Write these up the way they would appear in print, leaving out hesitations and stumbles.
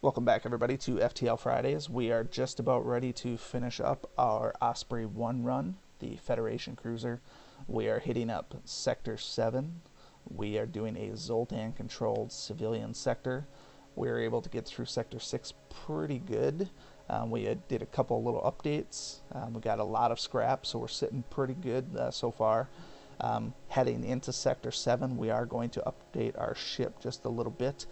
Welcome back, everybody, to FTL Fridays. We are just about ready to finish up our Osprey1 run, the Federation cruiser. We are hitting up Sector 7. We are doing a Zoltan-controlled civilian sector. We were able to get through Sector 6 pretty good. We did a couple little updates. We got a lot of scrap, so we're sitting pretty good so far. Heading into Sector 7, we are going to update our ship just a little bit.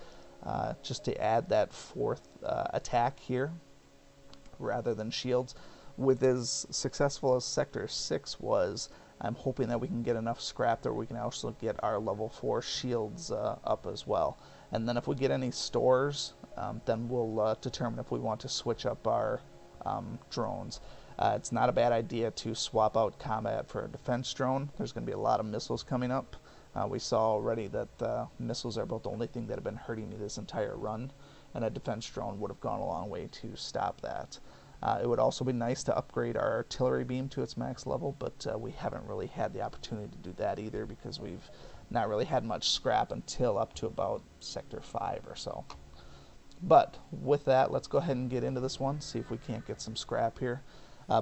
Just to add that fourth attack here rather than shields. With as successful as Sector 6 was, I'm hoping that we can get enough scrap that we can also get our level 4 shields up as well. And then if we get any stores, then we'll determine if we want to switch up our drones. It's not a bad idea to swap out combat for a defense drone. There's going to be a lot of missiles coming up. We saw already that missiles are about the only thing that have been hurting me this entire run, and a defense drone would have gone a long way to stop that. It would also be nice to upgrade our artillery beam to its max level, but we haven't really had the opportunity to do that either because we've not really had much scrap until up to about Sector 5 or so. But with that, let's go ahead and get into this one, see if we can't get some scrap here.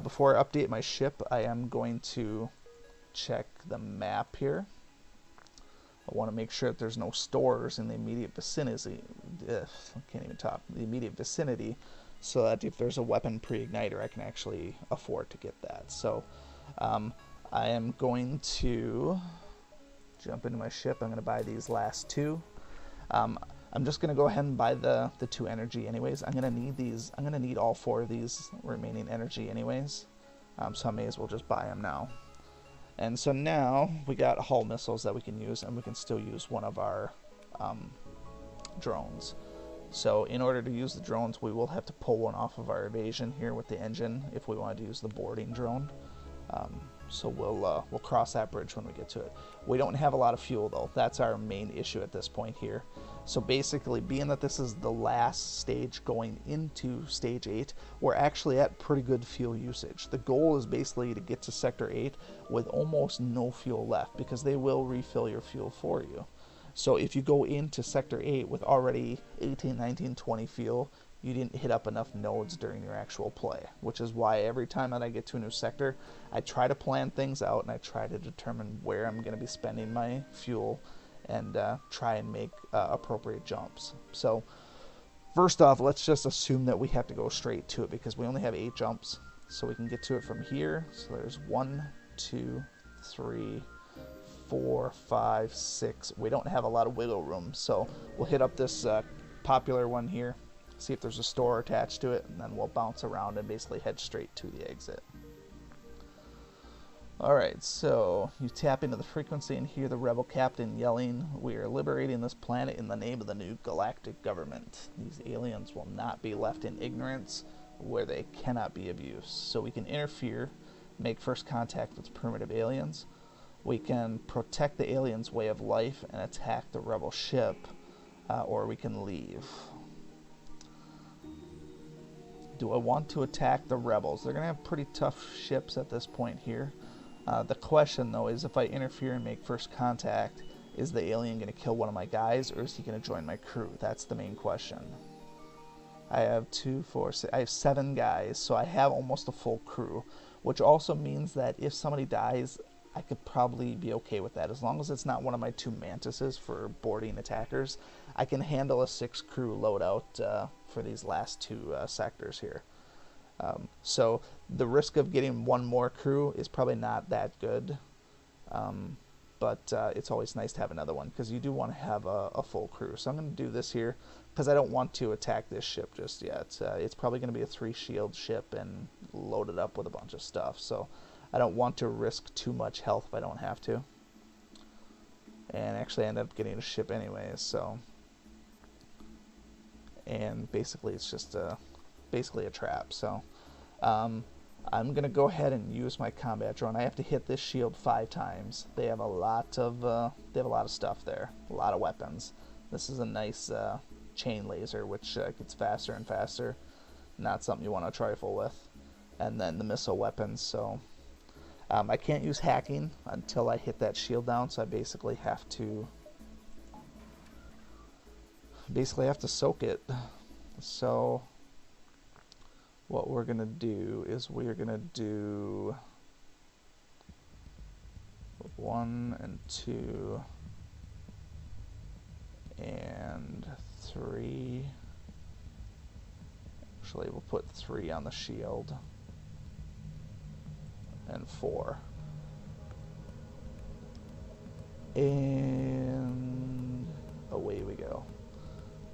Before I update my ship, I am going to check the map here. I want to make sure that there's no stores in the immediate vicinity. I can't even talk. The immediate vicinity, so that if there's a weapon pre-igniter, I can actually afford to get that. So I am going to jump into my ship. I'm going to buy these last two. I'm just going to go ahead and buy the 2 energy anyways. I'm going to need these. I'm going to need all 4 of these remaining energy anyways. So I may as well just buy them now. And so now we got hull missiles that we can use, and we can still use one of our drones. So in order to use the drones, we will have to pull one off of our evasion here with the engine if we wanted to use the boarding drone. So we'll cross that bridge when we get to it. We don't have a lot of fuel though. That's our main issue at this point here. So basically, being that this is the last stage going into Stage 8, we're actually at pretty good fuel usage. The goal is basically to get to Sector 8 with almost no fuel left, because they will refill your fuel for you. So if you go into Sector 8 with already 18, 19, 20 fuel, you didn't hit up enough nodes during your actual play, which is why every time that I get to a new sector, I try to plan things out and I try to determine where I'm going to be spending my fuel and try and make appropriate jumps. So first off, let's just assume that we have to go straight to it because we only have 8 jumps, so we can get to it from here. So there's 1, 2, 3, 4, 5, 6. We don't have a lot of wiggle room, so we'll hit up this popular one here, see if there's a store attached to it, and then we'll bounce around and basically head straight to the exit. Alright, so you tap into the frequency and hear the rebel captain yelling, "We are liberating this planet in the name of the new galactic government. These aliens will not be left in ignorance where they cannot be abused." So we can interfere, make first contact with primitive aliens. We can protect the aliens' way of life and attack the rebel ship, or we can leave. Do I want to attack the rebels? They're going to have pretty tough ships at this point here. The question, though, is if I interfere and make first contact, is the alien going to kill one of my guys, or is he going to join my crew? That's the main question. I have 2, 4, 6, I have 7 guys, so I have almost a full crew, which also means that if somebody dies, I could probably be okay with that. As long as it's not one of my 2 mantises for boarding attackers, I can handle a 6 crew loadout for these last 2 sectors here. So the risk of getting 1 more crew is probably not that good, but it's always nice to have another one because you do want to have a full crew. So I'm going to do this here because I don't want to attack this ship just yet. It's probably going to be a 3 shield ship and loaded up with a bunch of stuff, so I don't want to risk too much health if I don't have to. And actually I end up getting a ship anyways, so. And basically it's just basically a trap. So I'm gonna go ahead and use my combat drone. I have to hit this shield 5 times. They have a lot of stuff there, a lot of weapons. This is a nice chain laser, which gets faster and faster. Not something you want to trifle with. And then the missile weapons. So I can't use hacking until I hit that shield down. So I basically have to soak it. so what we're going to do is we're going to do 1 and 2 and 3. Actually, we'll put 3 on the shield and 4. And away we go.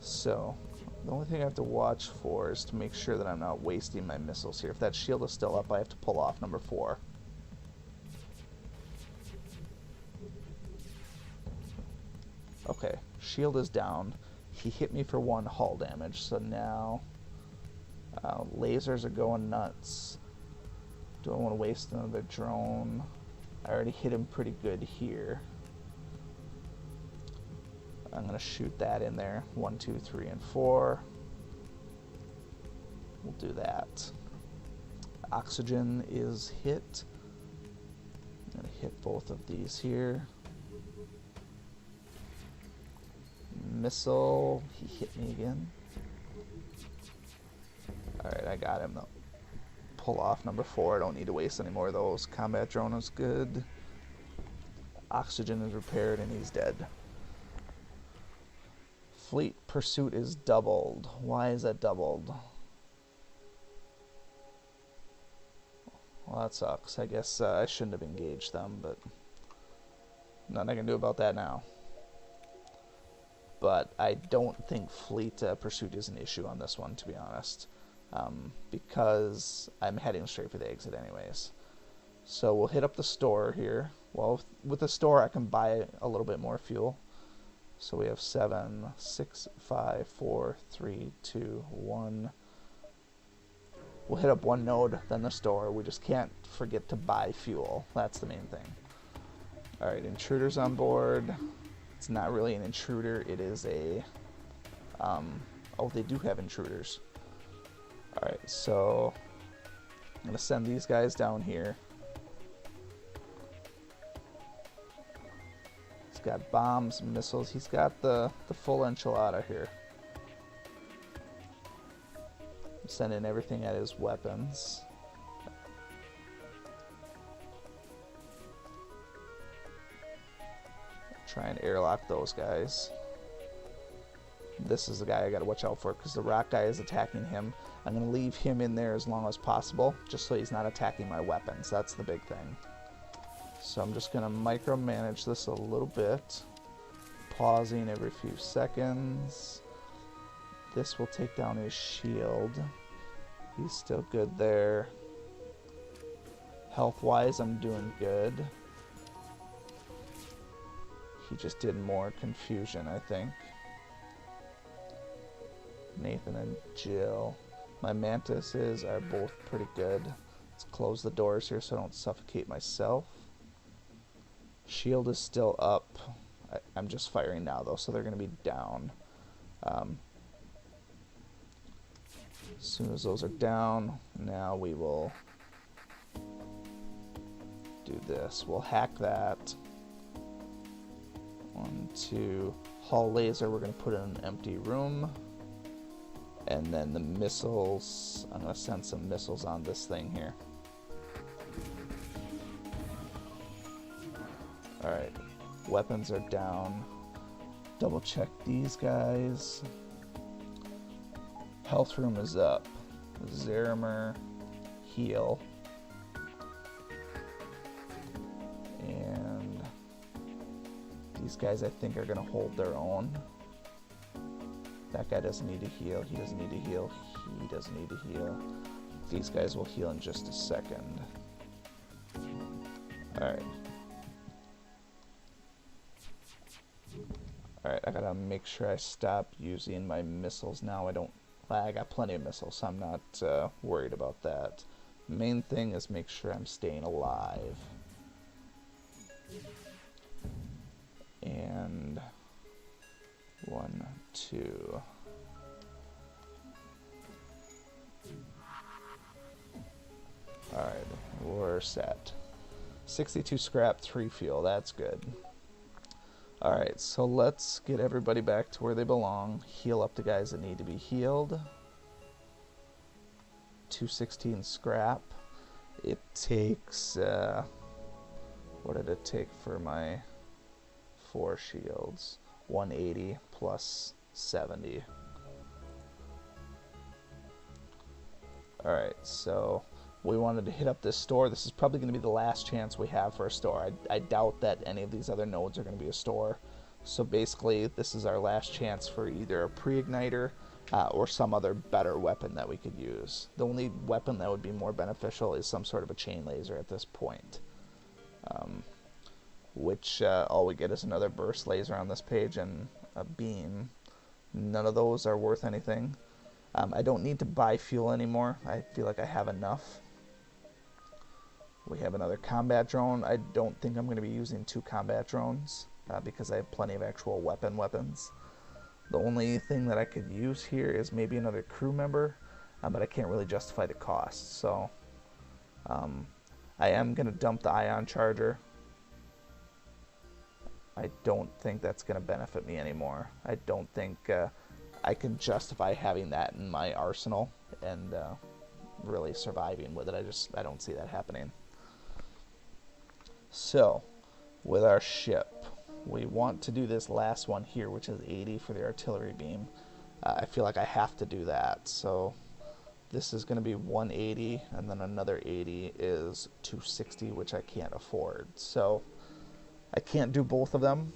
So the only thing I have to watch for is to make sure that I'm not wasting my missiles here. If that shield is still up, I have to pull off number 4. Okay, shield is down. He hit me for 1 hull damage, so now lasers are going nuts. Do I want to waste another drone? I already hit him pretty good here. I'm going to shoot that in there. 1, 2, 3, and 4. We'll do that. Oxygen is hit. I'm going to hit both of these here. Missile. He hit me again. Alright, I got him though. Pull off number 4. I don't need to waste any more of those. Combat drone is good. Oxygen is repaired and he's dead. Fleet pursuit is doubled. Why is that doubled? Well, that sucks. I guess I shouldn't have engaged them, but nothing I can do about that now. But I don't think fleet pursuit is an issue on this one, to be honest, because I'm heading straight for the exit anyways. So we'll hit up the store here. Well, with the store I can buy a little bit more fuel. So we have 7, 6, 5, 4, 3, 2, 1. We'll hit up one node, then the store. We just can't forget to buy fuel. That's the main thing. Alright, intruders on board. It's not really an intruder. It is a... oh, they do have intruders. Alright, so I'm going to send these guys down here. Got bombs, missiles. He's got the full enchilada here. I'm sending everything at his weapons. Try and airlock those guys. This is the guy I gotta watch out for because the rock guy is attacking him. I'm gonna leave him in there as long as possible just so he's not attacking my weapons. That's the big thing. So I'm just going to micromanage this a little bit, pausing every few seconds. This will take down his shield. He's still good there. Health-wise, I'm doing good. He just did more confusion, I think. Nathan and Jill. My mantises are both pretty good. Let's close the doors here so I don't suffocate myself. Shield is still up. I'm just firing now though, so they're going to be down. As soon as those are down, now we will do this. We'll hack that. 1, 2. Hull laser, we're going to put in an empty room. And then the missiles, I'm going to send some missiles on this thing here. Alright, weapons are down. Double check these guys. Health room is up. Zerimer, heal. And these guys I think are going to hold their own. That guy doesn't need to heal. He doesn't need to heal. He doesn't need to heal. These guys will heal in just a second. Alright. Alright, I gotta make sure I stop using my missiles now. I got plenty of missiles, so I'm not worried about that. Main thing is make sure I'm staying alive. And 1, 2. Alright, we're set. 62 scrap, 3 fuel, that's good. Alright, so let's get everybody back to where they belong. Heal up the guys that need to be healed. 216 scrap. It takes, what did it take for my 4 shields? 180 plus 70. Alright, so we wanted to hit up this store. This is probably going to be the last chance we have for a store. I doubt that any of these other nodes are going to be a store. So basically, this is our last chance for either a pre-igniter or some other better weapon that we could use. The only weapon that would be more beneficial is some sort of a chain laser at this point. Which all we get is another burst laser on this page and a beam. None of those are worth anything. I don't need to buy fuel anymore. I feel like I have enough. We have another combat drone. I don't think I'm going to be using 2 combat drones because I have plenty of actual weapons. The only thing that I could use here is maybe another crew member, but I can't really justify the cost. So I am going to dump the ion charger. I don't think that's going to benefit me anymore. I don't think I can justify having that in my arsenal and really surviving with it. I don't see that happening. So, with our ship, we want to do this last one here, which is 80 for the artillery beam. I feel like I have to do that. So, this is going to be 180, and then another 80 is 260, which I can't afford. So, I can't do both of them.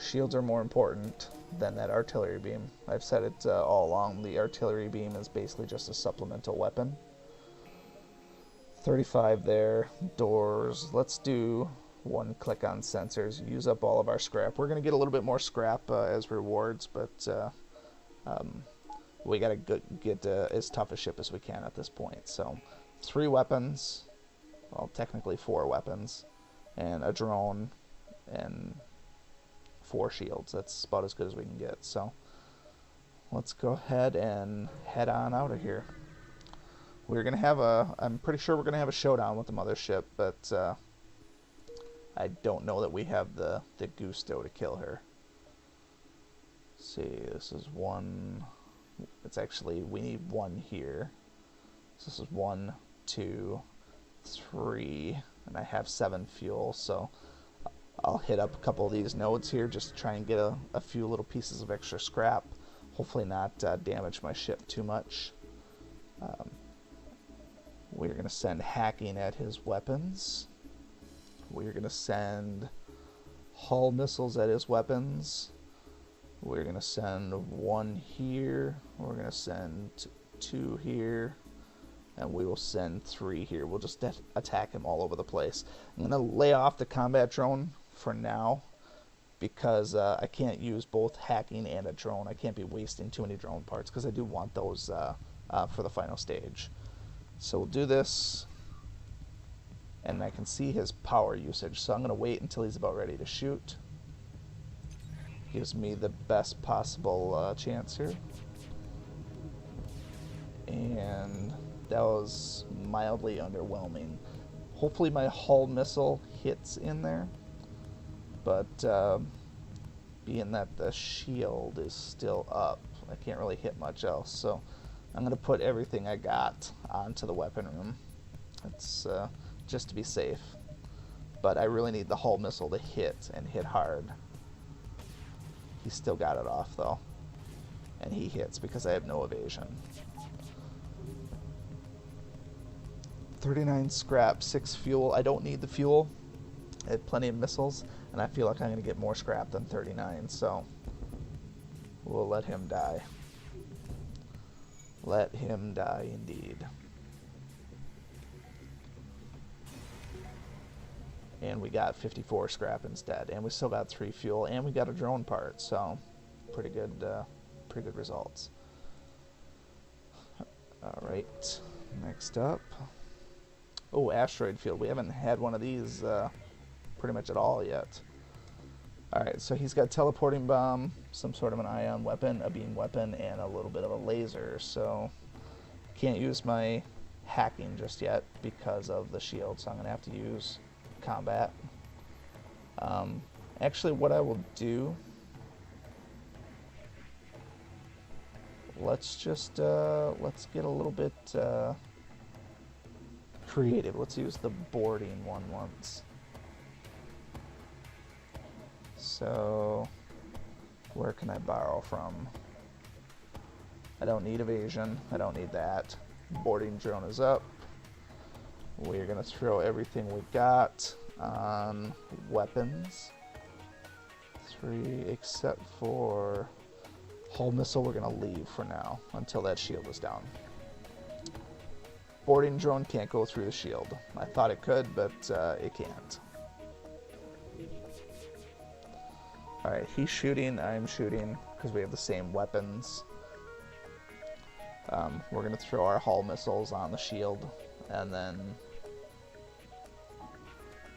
Shields are more important than that artillery beam. I've said it all along. The artillery beam is basically just a supplemental weapon. 35 there. Doors. Let's do 1 click on sensors. Use up all of our scrap. We're going to get a little bit more scrap as rewards, but we got to get as tough a ship as we can at this point. So 3 weapons. Well, technically 4 weapons. And a drone. And 4 shields. That's about as good as we can get. So let's go ahead and head on out of here. We're gonna have I'm pretty sure we're gonna have a showdown with the mothership, but I don't know that we have the gusto to kill her. Let's see, this is 1. It's actually, we need 1 here. So this is 1, 2, 3, and I have 7 fuel, so I'll hit up a couple of these nodes here just to try and get a few little pieces of extra scrap. Hopefully not damage my ship too much. We're going to send hacking at his weapons. We're going to send hull missiles at his weapons. We're going to send 1 here. We're going to send 2 here. And we will send 3 here. We'll just attack him all over the place. I'm going to lay off the combat drone for now because I can't use both hacking and a drone. I can't be wasting too many drone parts because I do want those for the final stage. So we'll do this, and I can see his power usage. So I'm going to wait until he's about ready to shoot. Gives me the best possible chance here. And that was mildly underwhelming. Hopefully my hull missile hits in there, but being that the shield is still up, I can't really hit much else. So I'm going to put everything I got onto the weapon room. It's just to be safe. But I really need the hull missile to hit and hit hard. He's still got it off though. And he hits because I have no evasion. 39 scrap, 6 fuel. I don't need the fuel. I have plenty of missiles, and I feel like I'm going to get more scrap than 39, so we'll let him die. Let him die indeed. And we got 54 scrap instead, and we still got 3 fuel, and we got a drone part, so pretty good results. Alright, next up. Oh, asteroid field. We haven't had one of these pretty much at all yet. Alright, so he's got teleporting bomb, some sort of an ion weapon, a beam weapon, and a little bit of a laser. So can't use my hacking just yet because of the shield, so I'm going to have to use combat. Actually, what I will do, let's just let's get a little bit creative. Let's use the boarding one once. So where can I borrow from? I don't need evasion. I don't need that. Boarding drone is up. We're gonna throw everything we got on weapons. 3, except for hull missile, we're gonna leave for now until that shield is down. Boarding drone can't go through the shield. I thought it could, but it can't. Alright, he's shooting, I'm shooting, because we have the same weapons. We're going to throw our hull missiles on the shield, and then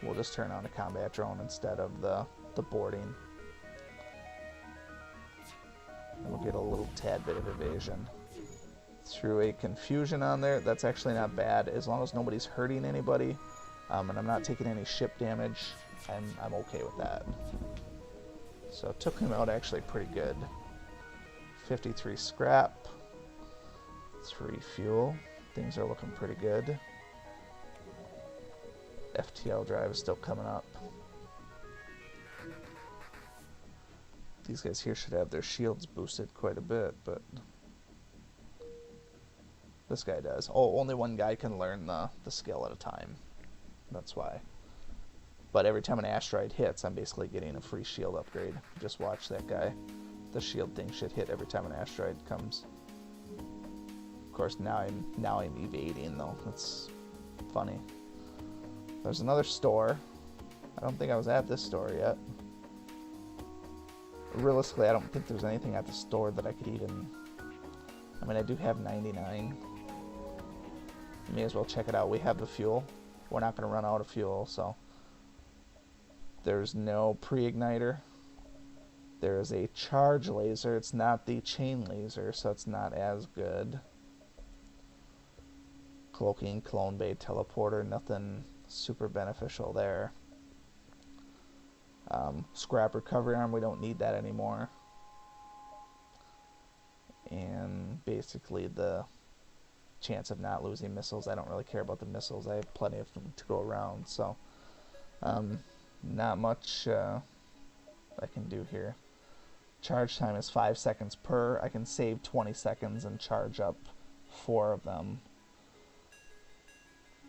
we'll just turn on a combat drone instead of the boarding. And we'll get a little tad bit of evasion. Threw a confusion on there. That's actually not bad, as long as nobody's hurting anybody, and I'm not taking any ship damage. I'm okay with that. So took him out actually pretty good. 53 scrap, 3 fuel. Things are looking pretty good. FTL drive is still coming up. These guys here should have their shields boosted quite a bit, but this guy does. Oh, only one guy can learn the skill at a time. That's why. But every time an asteroid hits, I'm basically getting a free shield upgrade. Just watch that guy. The shield thing should hit every time an asteroid comes. Of course, now I'm evading though. That's funny. There's another store. I don't think I was at this store yet. Realistically, I don't think there's anything at the store that I could even... I mean, I do have 99. May as well check it out. We have the fuel. We're not going to run out of fuel, so... There's no pre-igniter. There is a charge laser. It's not the chain laser, so it's not as good. Cloaking, clone bay, teleporter, nothing super beneficial there. Scrap recovery arm, we don't need that anymore. And basically the chance of not losing missiles, I don't really care about the missiles. I have plenty of them to go around, so not much I can do here. Charge time is 5 seconds per. I can save 20 seconds and charge up 4 of them.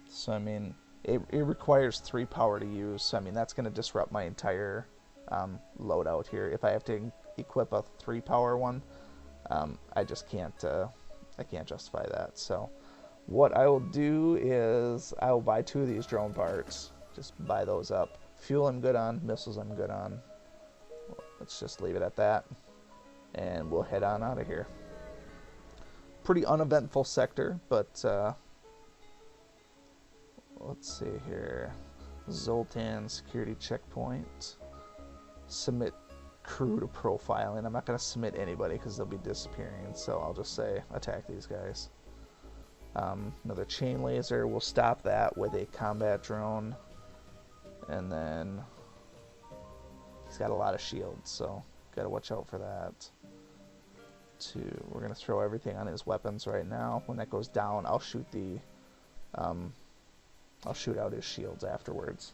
So I mean, it requires 3 power to use, so I mean that's going to disrupt my entire loadout here. If I have to equip a 3 power one, I just can't I can't justify that. So what I will do is I will buy 2 of these drone parts. Just buy those up. Fuel I'm good on, missiles I'm good on. Let's just leave it at that, and we'll head on out of here. Pretty uneventful sector, but let's see here. Zoltan security checkpoint. Submit crew to profiling. I'm not going to submit anybody because they'll be disappearing, so I'll just say attack these guys. Another chain laser. We'll stop that with a combat drone. And then he's got a lot of shields, so gotta watch out for that. We're gonna throw everything on his weapons right now. When that goes down, I'll shoot the I'll shoot out his shields afterwards.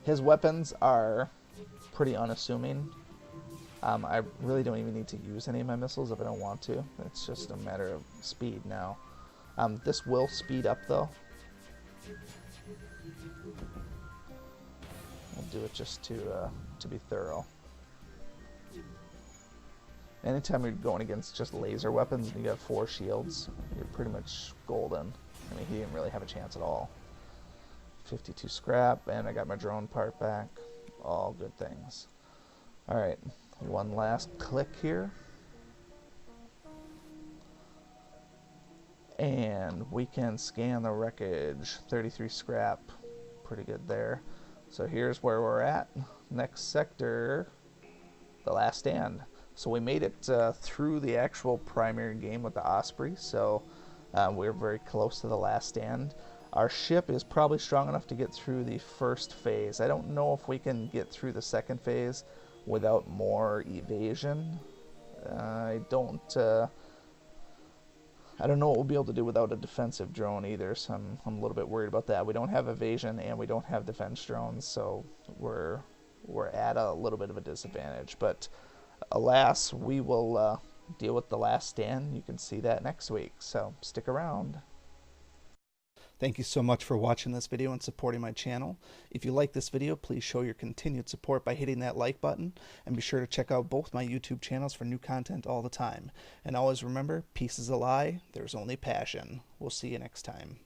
His weapons are pretty unassuming. I really don't even need to use any of my missiles if I don't want to. It's just a matter of speed now. This will speed up though. I'll do it just to be thorough. Anytime you're going against just laser weapons and you have 4 shields, you're pretty much golden. I mean, he didn't really have a chance at all. 52 scrap, and I got my drone part back. All good things. Alright, one last click here. And we can scan the wreckage. 33 scrap. Pretty good there. So here's where we're at. Next sector, the last stand. So we made it through the actual primary game with the Osprey, so we're very close to the last stand. Our ship is probably strong enough to get through the first phase. I don't know if we can get through the second phase without more evasion. I don't know what we'll be able to do without a defensive drone either, so I'm a little bit worried about that. We don't have evasion and we don't have defense drones, so we're at a little bit of a disadvantage. But alas, we will deal with the last stand. You can see that next week, so stick around. Thank you so much for watching this video and supporting my channel. If you like this video, please show your continued support by hitting that like button, and be sure to check out both my YouTube channels for new content all the time. And always remember, peace is a lie, there's only passion. We'll see you next time.